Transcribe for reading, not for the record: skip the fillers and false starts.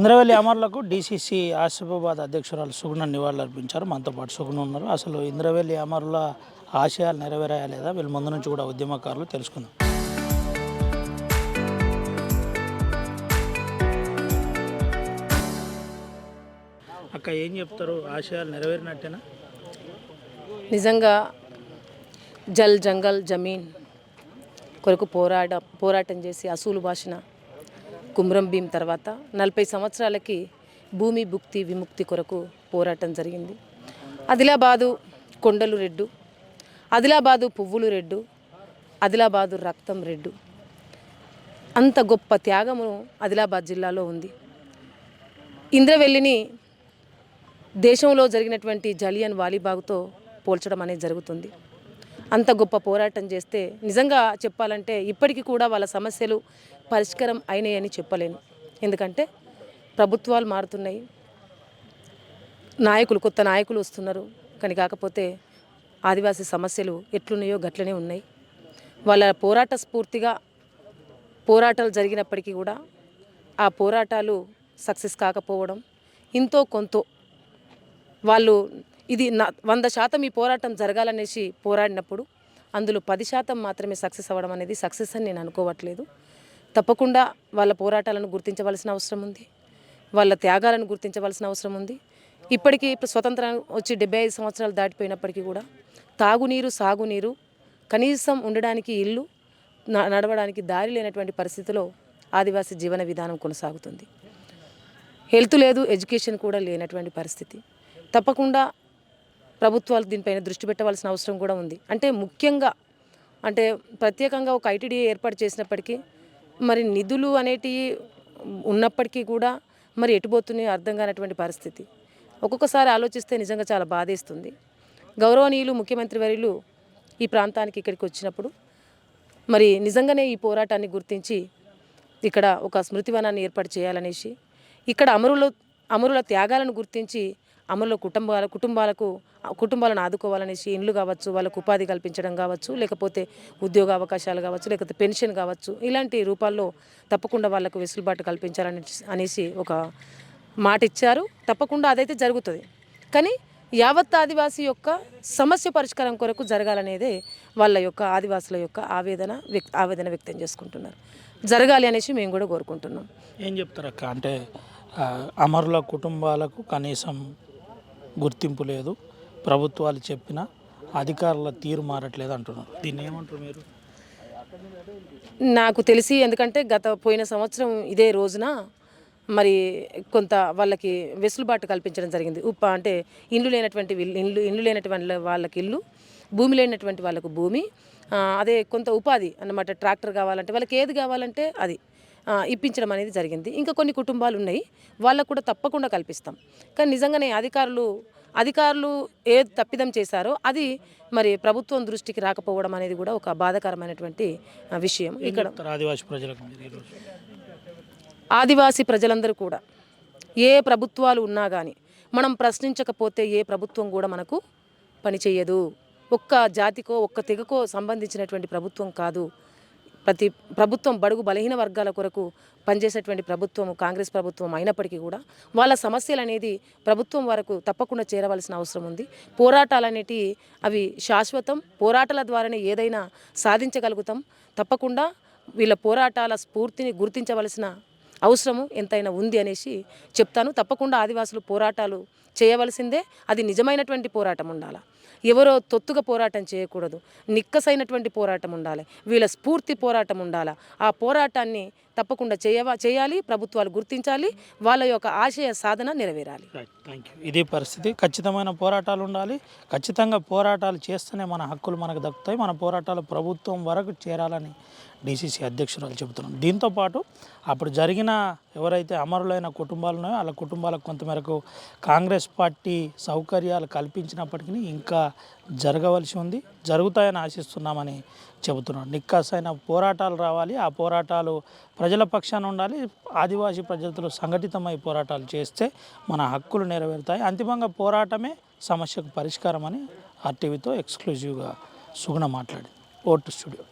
Indravelli అమరులకు DCC Asifabad అధ్యక్షురాలు సుగుణ నివాళులర్పించారు. మనతో పాటు సుగుణ ఉన్నారు. అసలు ఇంద్రవెల్లి అమరుల ఆశయాలు నెరవేరాయా లేదా వీళ్ళ ముందు నుంచి కూడా ఉద్యమకారులు తెలుసుకుందాం. అక్క ఏం చెప్తారు, ఆశయాలు నెరవేరినట్టేనా? నిజంగా జల్ జంగల్ జమీన్ కొరకు పోరాటం చేసి అసూలు బాసిన కుమ్రం భీం తర్వాత 40 సంవత్సరాలకి భూమి భుక్తి విముక్తి కొరకు పోరాటం జరిగింది. ఆదిలాబాదు కొండలు రెడ్డు, ఆదిలాబాదు పువ్వులు రెడ్డు, ఆదిలాబాదు రక్తం రెడ్డు. అంత గొప్ప త్యాగము ఆదిలాబాద్ జిల్లాలో ఉంది. ఇంద్రవెల్లిని దేశంలో జరిగినటువంటి జలియన్ వాలీబాగ్తో పోల్చడం అనేది జరుగుతుంది. అంత గొప్ప పోరాటం చేస్తే నిజంగా చెప్పాలంటే ఇప్పటికీ కూడా వాళ్ళ సమస్యలు పరిష్కారం అయినాయని చెప్పలేను. ఎందుకంటే ప్రభుత్వాలు మారుతున్నాయి, కొత్త నాయకులు వస్తున్నారు. కానీ కాకపోతే ఆదివాసీ సమస్యలు ఎట్లున్నాయో గట్లనే ఉన్నాయి. వాళ్ళ పోరాట స్ఫూర్తిగా పోరాటాలు జరిగినప్పటికీ కూడా ఆ పోరాటాలు సక్సెస్ కాకపోవడం, ఇంతో కొంత వాళ్ళు ఇది 100% ఈ పోరాటం జరగాలనేసి పోరాడినప్పుడు అందులో 10% మాత్రమే సక్సెస్ అవ్వడం అనేది సక్సెస్ అని నేను అనుకోవట్లేదు. తప్పకుండా వాళ్ళ పోరాటాలను గుర్తించవలసిన అవసరం ఉంది, వాళ్ళ త్యాగాలను గుర్తించవలసిన అవసరం ఉంది. ఇప్పటికీ స్వతంత్రం వచ్చి 75 సంవత్సరాలు దాటిపోయినప్పటికీ కూడా తాగునీరు సాగునీరు కనీసం ఉండడానికి ఇల్లు నడవడానికి దారి లేనటువంటి పరిస్థితిలో ఆదివాసీ జీవన విధానం కొనసాగుతుంది. హెల్త్ లేదు, ఎడ్యుకేషన్ కూడా లేనటువంటి పరిస్థితి. తప్పకుండా ప్రభుత్వాలు దీనిపైన దృష్టి పెట్టవలసిన అవసరం కూడా ఉంది. అంటే ముఖ్యంగా ప్రత్యేకంగా ఒక ఐటీడీ ఏర్పాటు చేసినప్పటికీ మరి నిధులు అనేటివి ఉన్నప్పటికీ కూడా మరి ఎటుపోతున్నాయో అర్థం కానటువంటి పరిస్థితి. ఒక్కొక్కసారి ఆలోచిస్తే నిజంగా చాలా బాధేస్తుంది. గౌరవనీయులు ముఖ్యమంత్రి వర్యులు ఈ ప్రాంతానికి ఇక్కడికి వచ్చినప్పుడు మరి నిజంగానే ఈ పోరాటాన్ని గుర్తించి ఇక్కడ ఒక స్మృతివనాన్ని ఏర్పాటు చేయాలనేసి, ఇక్కడ అమరుల త్యాగాలను గుర్తించి అమరుల కుటుంబాలను ఆదుకోవాలనేసి ఇండ్లు కావచ్చు, వాళ్ళకు ఉపాధి కల్పించడం కావచ్చు, లేకపోతే ఉద్యోగ అవకాశాలు కావచ్చు, లేకపోతే పెన్షన్ కావచ్చు, ఇలాంటి రూపాల్లో తప్పకుండా వాళ్ళకు వెసులుబాటు అనేసి ఒక మాట ఇచ్చారు. తప్పకుండా అదైతే జరుగుతుంది. కానీ యావత్ ఆదివాసీ యొక్క సమస్య పరిష్కారం కొరకు జరగాలనేదే వాళ్ళ యొక్క ఆదివాసుల యొక్క ఆవేదన వ్యక్తం చేసుకుంటున్నారు. జరగాలి అనేసి మేము కూడా కోరుకుంటున్నాం. ఏం చెప్తారు అక్క? అంటే అమరుల కుటుంబాలకు కనీసం గుర్తింపు లేదు, ప్రభుత్వాలు చెప్పిన అధికారుల తీరు మారట్లేదు అంటున్నారు. దీన్ని ఏమంటారు మీరు? నాకు తెలిసి ఎందుకంటే పోయిన సంవత్సరం ఇదే రోజున మరి కొంత వాళ్ళకి వెసులుబాటు కల్పించడం జరిగింది. అంటే ఇండ్లు లేనటువంటి వాళ్ళకి ఇల్లు, భూమి లేనటువంటి వాళ్ళకు భూమి, అదే కొంత ఉపాధి అన్నమాట. ట్రాక్టర్ కావాలంటే వాళ్ళకి ఏది కావాలంటే అది ఇప్పించడం అనేది జరిగింది. ఇంకా కొన్ని కుటుంబాలు ఉన్నాయి, వాళ్ళకు కూడా తప్పకుండా కల్పిస్తాం. కానీ నిజంగానే అధికారులు ఏది తప్పిదం చేశారో అది మరి ప్రభుత్వం దృష్టికి రాకపోవడం అనేది కూడా ఒక బాధాకరమైనటువంటి విషయం. ఇక్కడ ఆదివాసీ ప్రజలందరూ కూడా ఏ ప్రభుత్వాలు ఉన్నా కానీ మనం ప్రశ్నించకపోతే ఏ ప్రభుత్వం కూడా మనకు పనిచేయదు. ఒక్క జాతికో ఒక్క తెగకో సంబంధించినటువంటి ప్రభుత్వం కాదు. ప్రతి ప్రభుత్వం బడుగు బలహీన వర్గాల కొరకు పనిచేసేటువంటి ప్రభుత్వం కాంగ్రెస్ ప్రభుత్వం అయినప్పటికీ కూడా వాళ్ళ సమస్యలు అనేది ప్రభుత్వం వరకు తప్పకుండా చేరవలసిన అవసరం ఉంది. పోరాటాలు అనేటివి అవి శాశ్వతం, పోరాటాల ద్వారానే ఏదైనా సాధించగలుగుతాం. తప్పకుండా వీళ్ళ పోరాటాల స్ఫూర్తిని గుర్తించవలసిన అవసరము ఎంతైనా ఉంది అనేసి చెప్తాను. తప్పకుండా ఆదివాసులు పోరాటాలు చేయవలసిందే. అది నిజమైనటువంటి పోరాటం ఉండాలి, ఎవరో తొత్తుగా పోరాటం చేయకూడదు, నిక్కసైనటువంటి పోరాటం ఉండాలి, వీళ్ళ స్ఫూర్తి పోరాటం ఉండాలి. ఆ పోరాటాన్ని తప్పకుండా చేయాలి, ప్రభుత్వాలు గుర్తించాలి, వాళ్ళ యొక్క ఆశయ సాధన నెరవేరాలి. Thank you. ఇదే పరిస్థితి, ఖచ్చితమైన పోరాటాలు ఉండాలి. ఖచ్చితంగా పోరాటాలు చేస్తేనే మన హక్కులు మనకు దక్కుతాయి, మన పోరాటాలు ప్రభుత్వం వరకు చేరాలని డీసీసీ అధ్యక్షురాలు చెబుతున్నాం. దీంతోపాటు అప్పుడు జరిగిన ఎవరైతే అమరులైన కుటుంబాలు ఉన్నాయో వాళ్ళ కుటుంబాలకు కొంతమేరకు కాంగ్రెస్ పార్టీ సౌకర్యాలు కల్పించినప్పటికీ ఇంకా జరగవలసి ఉంది, జరుగుతాయని ఆశిస్తున్నామని చెబుతున్నాడు. నిక్కసైన పోరాటాలు రావాలి, ఆ పోరాటాలు ప్రజల పక్షాన ఉండాలి. ఆదివాసీ ప్రజలతో సంఘటితమై పోరాటాలు చేస్తే మన హక్కులు నెరవేరుతాయి. అంతిమంగా పోరాటమే సమస్యకు పరిష్కారం అని ఆర్టీవీతో ఎక్స్క్లూజివ్గా సుగుణ మాట్లాడింది. Vote studio.